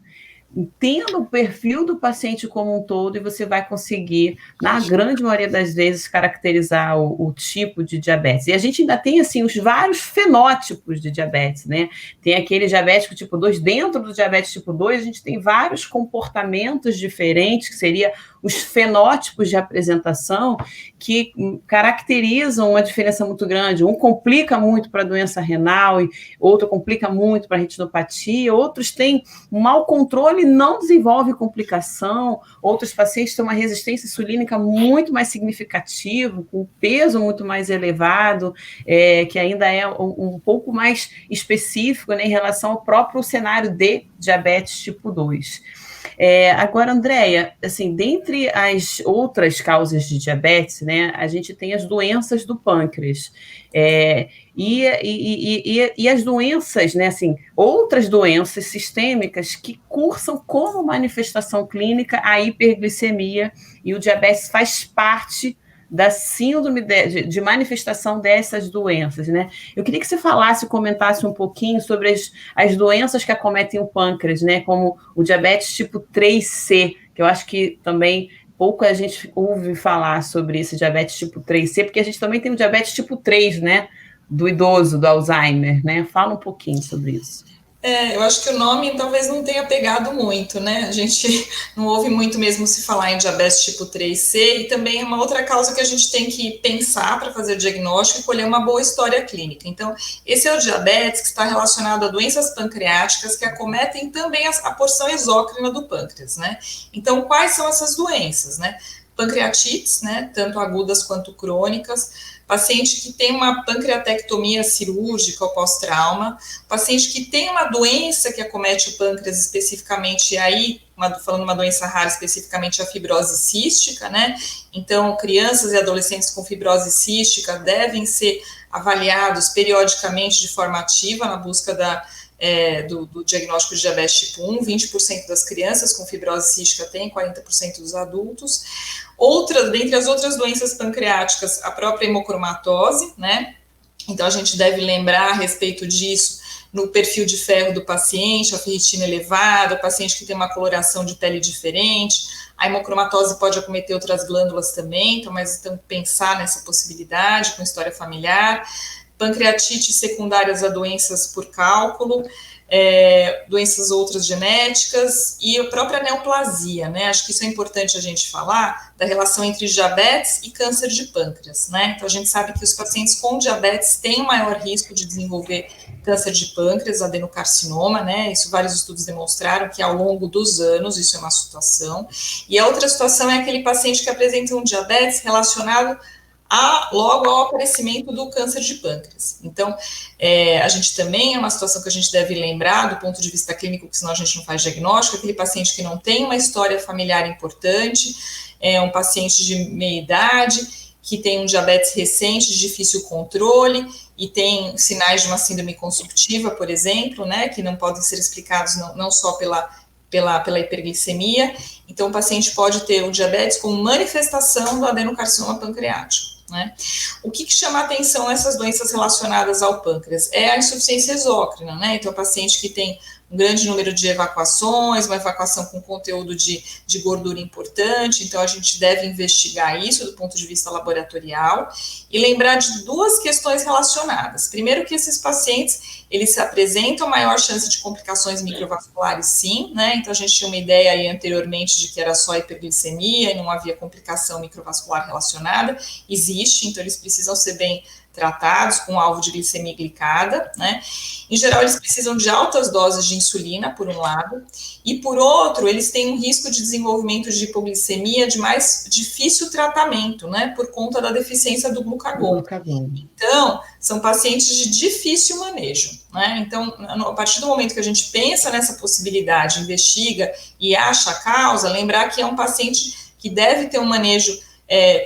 entenda o perfil do paciente como um todo e você vai conseguir, na grande maioria das vezes, caracterizar o tipo de diabetes. E a gente ainda tem, assim, os vários fenótipos de diabetes, né? Tem aquele diabético tipo 2, dentro do diabetes tipo 2, a gente tem vários comportamentos diferentes, que seria os fenótipos de apresentação, que caracterizam uma diferença muito grande. Um complica muito para a doença renal, e outro complica muito para a retinopatia, outros têm um mau controle não desenvolve complicação, outros pacientes têm uma resistência insulínica muito mais significativa, com peso muito mais elevado, que ainda é um pouco mais específico, né, em relação ao próprio cenário de diabetes tipo 2. Agora, Andréia, assim, dentre as outras causas de diabetes, né, a gente tem as doenças do pâncreas. E as doenças, né, assim, outras doenças sistêmicas que cursam como manifestação clínica a hiperglicemia, e o diabetes faz parte da síndrome de manifestação dessas doenças, né? Eu queria que você falasse, comentasse um pouquinho sobre as doenças que acometem o pâncreas, né? Como o diabetes tipo 3C, que eu acho que também pouco a gente ouve falar sobre esse diabetes tipo 3C, porque a gente também tem o diabetes tipo 3, né? Do idoso, do Alzheimer, né? Fala um pouquinho sobre isso. Eu acho que o nome talvez não tenha pegado muito, né? A gente não ouve muito mesmo se falar em diabetes tipo 3C, e também é uma outra causa que a gente tem que pensar para fazer o diagnóstico e colher uma boa história clínica. Então, esse é o diabetes que está relacionado a doenças pancreáticas que acometem também a porção exócrina do pâncreas, né? Então, quais são essas doenças, né? Pancreatites, né? Tanto agudas quanto crônicas, paciente que tem uma pancreatectomia cirúrgica ou pós-trauma, paciente que tem uma doença que acomete o pâncreas especificamente, aí, falando uma doença rara, especificamente a fibrose cística, né? Então, crianças e adolescentes com fibrose cística devem ser avaliados periodicamente de forma ativa na busca do diagnóstico de diabetes tipo 1, 20% das crianças com fibrose cística têm, 40% dos adultos. Dentre as outras doenças pancreáticas, a própria hemocromatose, né? Então, a gente deve lembrar a respeito disso no perfil de ferro do paciente, a ferritina elevada, o paciente que tem uma coloração de pele diferente. A hemocromatose pode acometer outras glândulas também, então pensar nessa possibilidade com história familiar. Pancreatite secundárias a doenças por cálculo, doenças outras genéticas e a própria neoplasia, né? Acho que isso é importante a gente falar da relação entre diabetes e câncer de pâncreas, né? Então a gente sabe que os pacientes com diabetes têm um maior risco de desenvolver câncer de pâncreas, adenocarcinoma, né? Isso vários estudos demonstraram que ao longo dos anos isso é uma situação. E a outra situação é aquele paciente que apresenta um diabetes relacionado logo ao aparecimento do câncer de pâncreas. Então, a gente também é uma situação que a gente deve lembrar do ponto de vista clínico, porque senão a gente não faz diagnóstico, aquele paciente que não tem uma história familiar importante, é um paciente de meia idade, que tem um diabetes recente, de difícil controle, e tem sinais de uma síndrome consumptiva, por exemplo, né, que não podem ser explicados não só pela hiperglicemia. Então, o paciente pode ter o diabetes como manifestação do adenocarcinoma pancreático. Né? O que chama a atenção nessas doenças relacionadas ao pâncreas é a insuficiência exócrina, né? Então, o paciente que tem um grande número de evacuações, uma evacuação com conteúdo de gordura importante, então a gente deve investigar isso do ponto de vista laboratorial e lembrar de duas questões relacionadas. Primeiro, que esses pacientes, eles apresentam maior chance de complicações microvasculares, sim, né? Então a gente tinha uma ideia aí anteriormente de que era só hiperglicemia e não havia complicação microvascular relacionada. Existe, então eles precisam ser bem tratados com alvo de glicemia glicada, né? Em geral, eles precisam de altas doses de insulina, por um lado, e por outro, eles têm um risco de desenvolvimento de hipoglicemia de mais difícil tratamento, né? Por conta da deficiência do glucagon. Então, são pacientes de difícil manejo, né? Então, a partir do momento que a gente pensa nessa possibilidade, investiga e acha a causa, lembrar que é um paciente que deve ter um manejo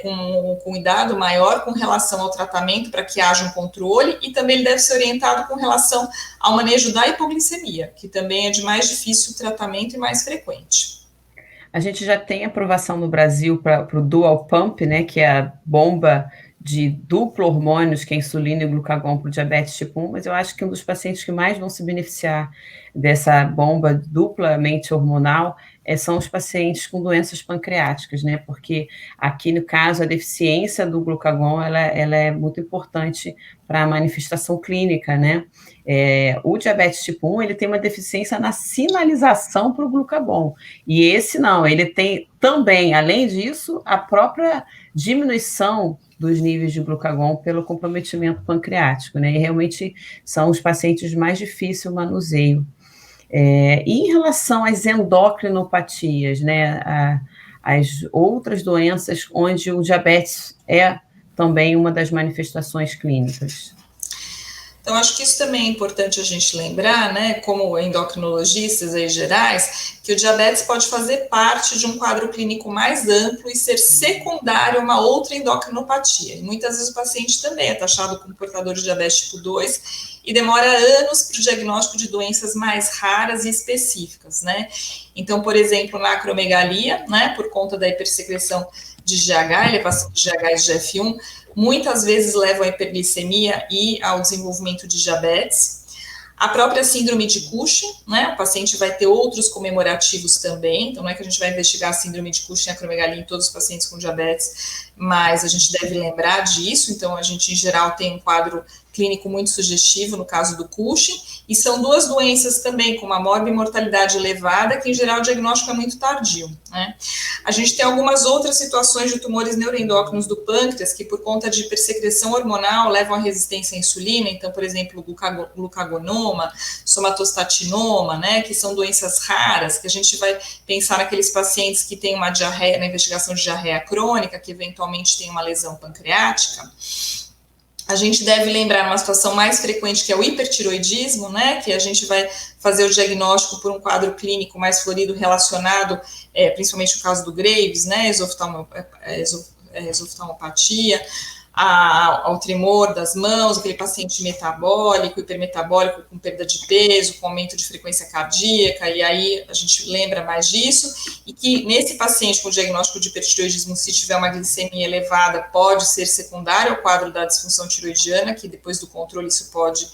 com um cuidado maior com relação ao tratamento para que haja um controle, e também ele deve ser orientado com relação ao manejo da hipoglicemia, que também é de mais difícil tratamento e mais frequente. A gente já tem aprovação no Brasil para o dual pump, né, que é a bomba de duplo hormônios, que é insulina e glucagon para o diabetes tipo 1, mas eu acho que um dos pacientes que mais vão se beneficiar dessa bomba duplamente hormonal são os pacientes com doenças pancreáticas, né? Porque aqui, no caso, a deficiência do glucagon, ela é muito importante para a manifestação clínica, né? O diabetes tipo 1, ele tem uma deficiência na sinalização para o glucagon, e esse não, ele tem também, além disso, a própria diminuição dos níveis de glucagon pelo comprometimento pancreático, né? E realmente são os pacientes mais difíceis o manuseio. E em relação às endocrinopatias, né, as outras doenças onde o diabetes é também uma das manifestações clínicas. Então, acho que isso também é importante a gente lembrar, né, como endocrinologistas aí gerais, que o diabetes pode fazer parte de um quadro clínico mais amplo e ser secundário a uma outra endocrinopatia. E muitas vezes o paciente também é taxado como portador de diabetes tipo 2 e demora anos para o diagnóstico de doenças mais raras e específicas, né? Então, por exemplo, na acromegalia, né, por conta da hipersecreção de GH, elevação de GH e GF1, muitas vezes levam à hiperglicemia e ao desenvolvimento de diabetes. A própria síndrome de Cushing, né, o paciente vai ter outros comemorativos também, então não é que a gente vai investigar a síndrome de Cushing e acromegalia em todos os pacientes com diabetes, mas a gente deve lembrar disso, então a gente em geral tem um quadro clínico muito sugestivo no caso do Cushing, e são duas doenças também com uma morbimortalidade elevada, que em geral o diagnóstico é muito tardio, né. A gente tem algumas outras situações de tumores neuroendócrinos do pâncreas, que por conta de hipersecreção hormonal levam à resistência à insulina, então, por exemplo, glucagonoma, somatostatinoma, né, que são doenças raras, que a gente vai pensar naqueles pacientes que têm uma diarreia, na investigação de diarreia crônica, que eventualmente tem uma lesão pancreática. A gente deve lembrar uma situação mais frequente, que é o hipertiroidismo, né, que a gente vai fazer o diagnóstico por um quadro clínico mais florido relacionado, principalmente no caso do Graves, né, exoftalmopatia, ao tremor das mãos, aquele paciente metabólico, hipermetabólico, com perda de peso, com aumento de frequência cardíaca, e aí a gente lembra mais disso, e que nesse paciente com diagnóstico de hipertireoidismo, se tiver uma glicemia elevada, pode ser secundário ao quadro da disfunção tiroidiana, que depois do controle isso pode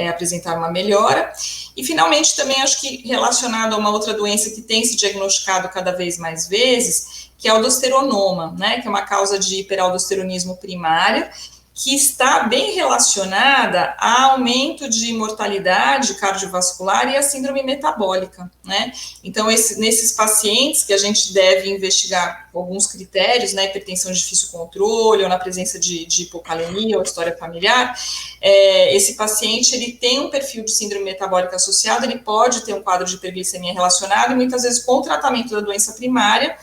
apresentar uma melhora. E finalmente também acho que relacionado a uma outra doença que tem se diagnosticado cada vez mais vezes, que é a aldosteronoma, né, que é uma causa de hiperaldosteronismo primário, que está bem relacionada a aumento de mortalidade cardiovascular e a síndrome metabólica, né? Então, nesses pacientes que a gente deve investigar alguns critérios, né, hipertensão de difícil controle, ou na presença de hipocalemia ou história familiar, esse paciente, ele tem um perfil de síndrome metabólica associado, ele pode ter um quadro de hiperglicemia relacionado, e muitas vezes com o tratamento da doença primária,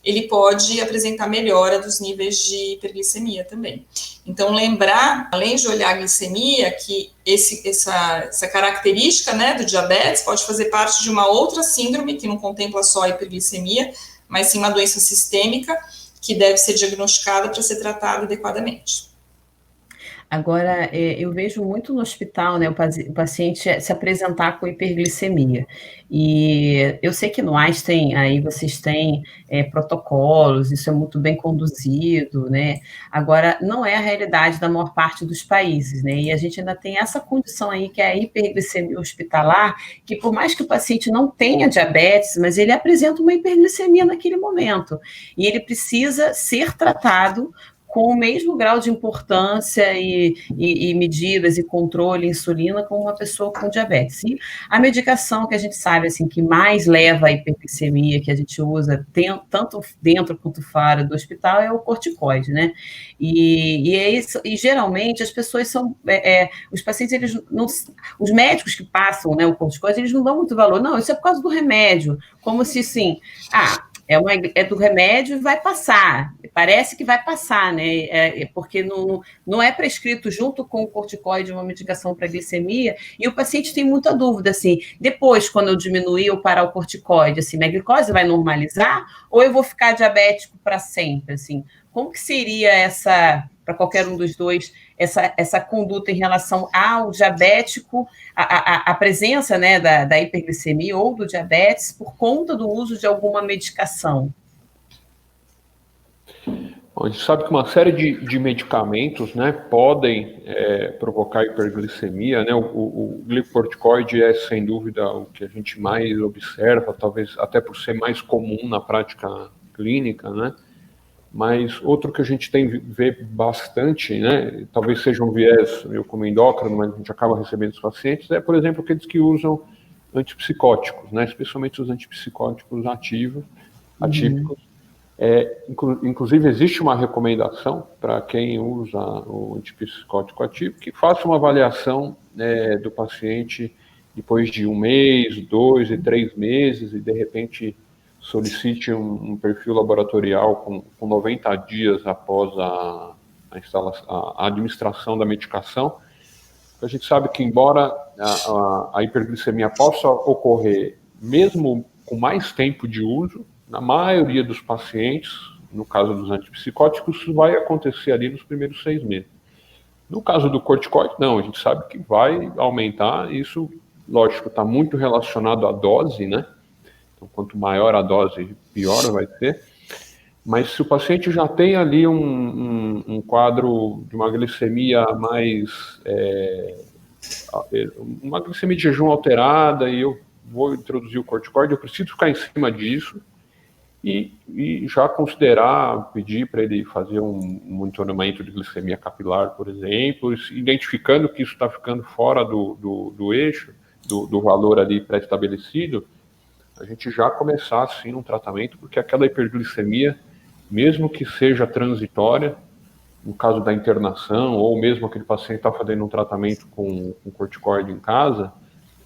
ele pode apresentar melhora dos níveis de hiperglicemia também. Então, lembrar, além de olhar a glicemia, que essa característica, né, do diabetes pode fazer parte de uma outra síndrome, que não contempla só a hiperglicemia, mas sim uma doença sistêmica, que deve ser diagnosticada para ser tratada adequadamente. Agora, eu vejo muito no hospital, né, o paciente se apresentar com hiperglicemia. E eu sei que no Einstein, aí vocês têm protocolos, isso é muito bem conduzido, né? Agora, não é a realidade da maior parte dos países, né? E a gente ainda tem essa condição aí, que é a hiperglicemia hospitalar, que por mais que o paciente não tenha diabetes, mas ele apresenta uma hiperglicemia naquele momento. E ele precisa ser tratado com o mesmo grau de importância e medidas e controle insulina como uma pessoa com diabetes. E a medicação que a gente sabe assim, que mais leva à hiperglicemia, que a gente usa tanto dentro quanto fora do hospital, é o corticoide, né? É isso, e geralmente as pessoas são, os pacientes, eles não, os médicos que passam, né, o corticoide, eles não dão muito valor. Não, isso é por causa do remédio, como se assim, é do remédio e vai passar, parece que vai passar, né? Porque não é prescrito junto com o corticoide uma medicação para glicemia, e o paciente tem muita dúvida, assim, depois, quando eu diminuir ou parar o corticoide, assim, minha glicose vai normalizar ou eu vou ficar diabético para sempre, assim? Como que seria para qualquer um dos dois, essa conduta em relação ao diabético, a presença, né, da hiperglicemia ou do diabetes por conta do uso de alguma medicação? Bom, a gente sabe que uma série de medicamentos, né, podem provocar hiperglicemia, né? O glicocorticoide é, sem dúvida, o que a gente mais observa, talvez até por ser mais comum na prática clínica, né? Mas outro que a gente vê bastante, né, talvez seja um viés, eu como endócrino, mas a gente acaba recebendo os pacientes, é, por exemplo, aqueles que usam antipsicóticos, né, especialmente os antipsicóticos atípicos. Inclusive, existe uma recomendação para quem usa o antipsicótico atípico que faça uma avaliação do paciente depois de 1 mês, 2 e 3 meses, e de repente solicite um perfil laboratorial com 90 dias após a administração da medicação. A gente sabe que, embora a hiperglicemia possa ocorrer mesmo com mais tempo de uso, na maioria dos pacientes, no caso dos antipsicóticos, isso vai acontecer ali nos primeiros 6 meses. No caso do corticoide, não, a gente sabe que vai aumentar, isso, lógico, está muito relacionado à dose, né? Então, quanto maior a dose, pior vai ser. Mas se o paciente já tem ali um quadro de uma glicemia mais... uma glicemia de jejum alterada, e eu vou introduzir o corticoide, eu preciso ficar em cima disso e já considerar, pedir para ele fazer um monitoramento de glicemia capilar, por exemplo, identificando que isso está ficando fora do eixo, do valor ali pré-estabelecido, a gente já começar, assim, um tratamento, porque aquela hiperglicemia, mesmo que seja transitória, no caso da internação, ou mesmo aquele paciente está fazendo um tratamento com corticoide em casa,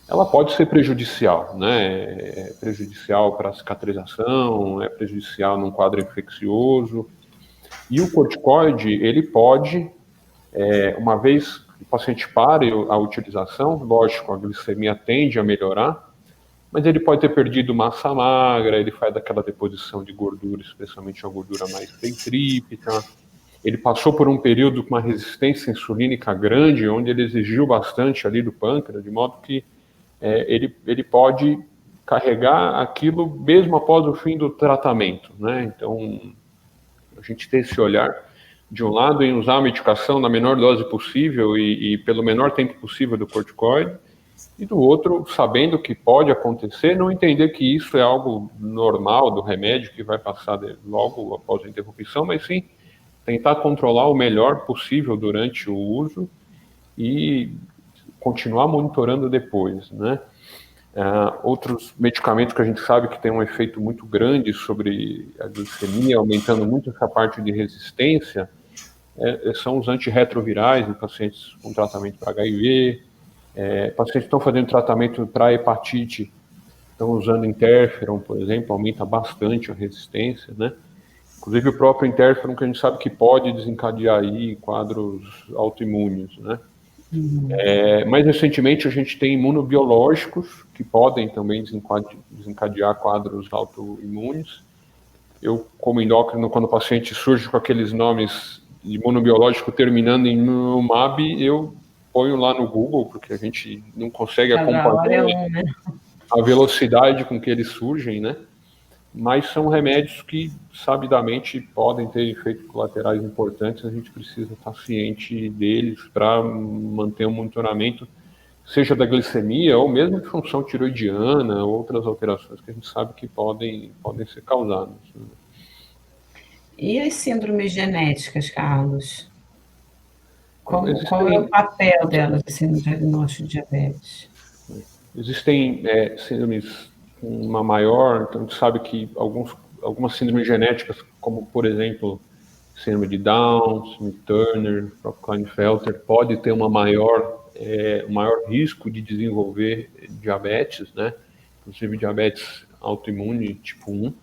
ela pode ser prejudicial, né? É prejudicial para a cicatrização, é prejudicial num quadro infeccioso. E o corticoide, ele pode, uma vez que o paciente pare a utilização, lógico, a glicemia tende a melhorar, mas ele pode ter perdido massa magra, ele faz aquela deposição de gordura, especialmente a gordura mais centrípeta. Ele passou por um período com uma resistência insulínica grande, onde ele exigiu bastante ali do pâncreas, de modo que ele pode carregar aquilo mesmo após o fim do tratamento, né? Então, a gente tem esse olhar, de um lado, em usar a medicação na menor dose possível e pelo menor tempo possível do corticoide, e do outro, sabendo que pode acontecer, não entender que isso é algo normal do remédio que vai passar logo após a interrupção, mas sim tentar controlar o melhor possível durante o uso e continuar monitorando depois, né? Outros medicamentos que a gente sabe que tem um efeito muito grande sobre a glicemia, aumentando muito essa parte de resistência, são os antirretrovirais em pacientes com tratamento para HIV, pacientes que estão fazendo tratamento para hepatite, estão usando interferon, por exemplo, aumenta bastante a resistência, né? Inclusive o próprio interferon, que a gente sabe que pode desencadear aí quadros autoimunes, né? Mais recentemente a gente tem imunobiológicos que podem também desencadear quadros autoimunes. Eu, como endócrino, quando o paciente surge com aqueles nomes de imunobiológico terminando em imunomab, eu ponho lá no Google, porque a gente não consegue acompanhar a velocidade com que eles surgem, né? Mas são remédios que, sabidamente, podem ter efeitos colaterais importantes, a gente precisa estar ciente deles para manter um monitoramento, seja da glicemia ou mesmo de função tiroidiana, outras alterações que a gente sabe que podem ser causadas. E as síndromes genéticas, Carlos? Qual é o Existem, papel delas, assim, no diagnóstico de diabetes? existem síndromes com uma maior, então a gente sabe que algumas síndromes genéticas, como por exemplo, síndrome de Down, síndrome de Turner, o próprio Klinefelter, pode ter um maior risco de desenvolver diabetes, né? Inclusive diabetes autoimune tipo 1.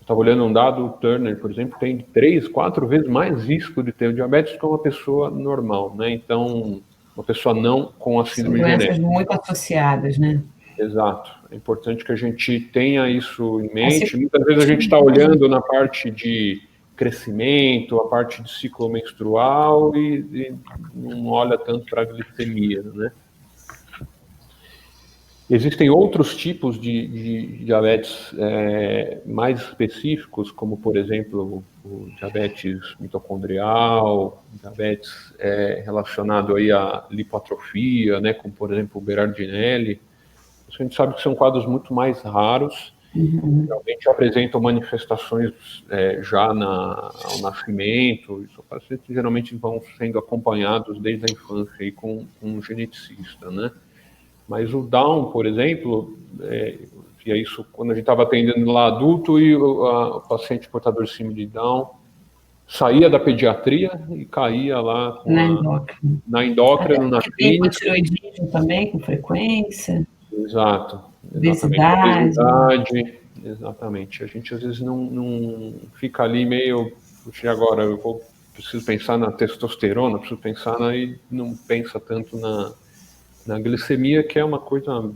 Estava olhando um dado, o Turner, por exemplo, tem 3, 4 vezes mais risco de ter o diabetes que uma pessoa normal, né? Então, uma pessoa não com a São síndrome doenças genética. muito associadas, né? Exato. É importante que a gente tenha isso em Assim, mente. Muitas vezes a gente está olhando na parte de crescimento, a parte de ciclo menstrual e não olha tanto para a glicemia, né? Existem outros tipos de diabetes mais específicos, como, por exemplo, o diabetes mitocondrial, diabetes relacionado aí à lipoatrofia, né, como, por exemplo, o Berardinelli. A gente sabe que são quadros muito mais raros, realmente apresentam manifestações já ao nascimento. Os pacientes geralmente vão sendo acompanhados desde a infância aí com um geneticista, né? Mas o Down, por exemplo, e é isso quando a gente estava atendendo lá adulto e o paciente portador de síndrome de Down saía da pediatria e caía lá na endócrina, na tem clínica. hipotireoidismo também, com frequência. Exato, exatamente. Obesidade, exatamente. A gente às vezes não fica ali meio, puxa, agora preciso pensar na testosterona, preciso pensar e não pensa tanto na glicemia, que é uma coisa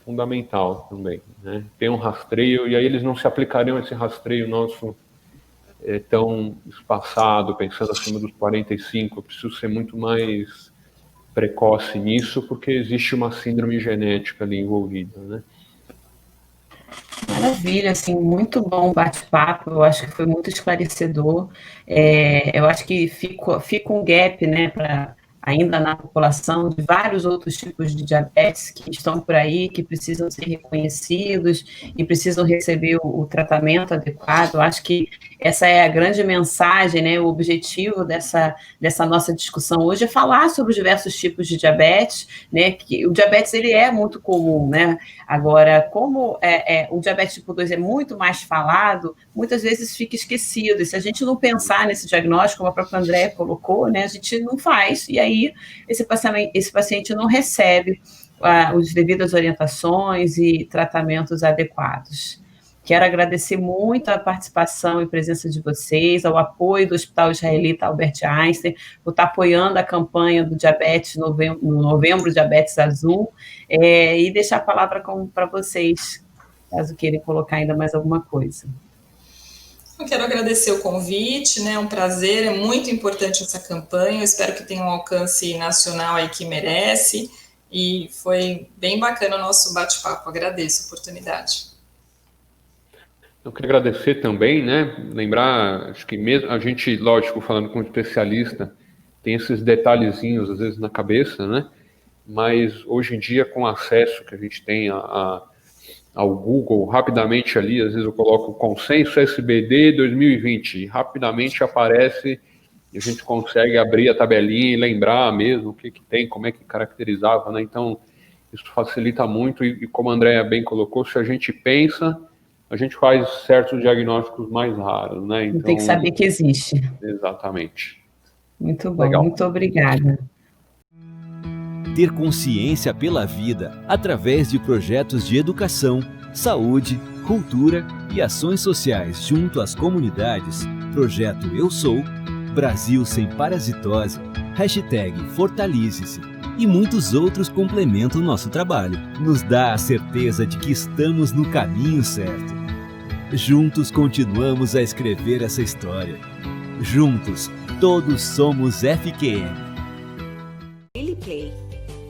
fundamental também, né? Tem um rastreio, e aí eles não se aplicariam esse rastreio nosso tão espaçado, pensando acima dos 45, eu preciso ser muito mais precoce nisso, porque existe uma síndrome genética ali envolvida, né? Maravilha, assim, muito bom o bate-papo, eu acho que foi muito esclarecedor. Eu acho que fica um gap, né, ainda na população, de vários outros tipos de diabetes que estão por aí, que precisam ser reconhecidos e precisam receber o tratamento adequado. Eu acho que essa é a grande mensagem, né, o objetivo dessa nossa discussão hoje é falar sobre os diversos tipos de diabetes, né, que o diabetes ele é muito comum, né? Agora, como o diabetes tipo 2 é muito mais falado, muitas vezes fica esquecido. E se a gente não pensar nesse diagnóstico, como a própria Andréa colocou, né, a gente não faz. E aí esse paciente não recebe as devidas orientações e tratamentos adequados. Quero agradecer muito a participação e presença de vocês, ao apoio do Hospital Israelita Albert Einstein, por estar apoiando a campanha do diabetes, no Novembro Diabetes Azul, e deixar a palavra para vocês, caso queiram colocar ainda mais alguma coisa. Eu quero agradecer o convite, né? É um prazer, é muito importante essa campanha, eu espero que tenha um alcance nacional aí que merece, e foi bem bacana o nosso bate-papo, agradeço a oportunidade. Eu queria agradecer também, né? Lembrar, acho que mesmo a gente, lógico, falando com um especialista, tem esses detalhezinhos às vezes na cabeça, né? Mas hoje em dia, com o acesso que a gente tem ao Google, rapidamente ali, às vezes eu coloco consenso SBD 2020, e rapidamente aparece e a gente consegue abrir a tabelinha e lembrar mesmo o que tem, como é que caracterizava, né? Então, isso facilita muito e como a Andréa bem colocou, se a gente pensa, a gente faz certos diagnósticos mais raros, né? Então, tem que saber que existe. Exatamente. Muito bom, Legal. muito obrigada. Ter consciência pela vida através de projetos de educação, saúde, cultura e ações sociais junto às comunidades. Projeto Eu Sou, Brasil Sem Parasitose, #Fortalize-se e muitos outros complementam nosso trabalho. Nos dá a certeza de que estamos no caminho certo. Juntos continuamos a escrever essa história. Juntos, todos somos FQM. LilyPlay,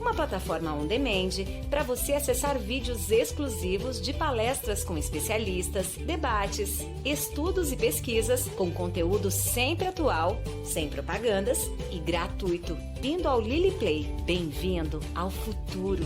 uma plataforma on demand para você acessar vídeos exclusivos de palestras com especialistas, debates, estudos e pesquisas com conteúdo sempre atual, sem propagandas e gratuito. Vindo ao LilyPlay, bem-vindo ao futuro.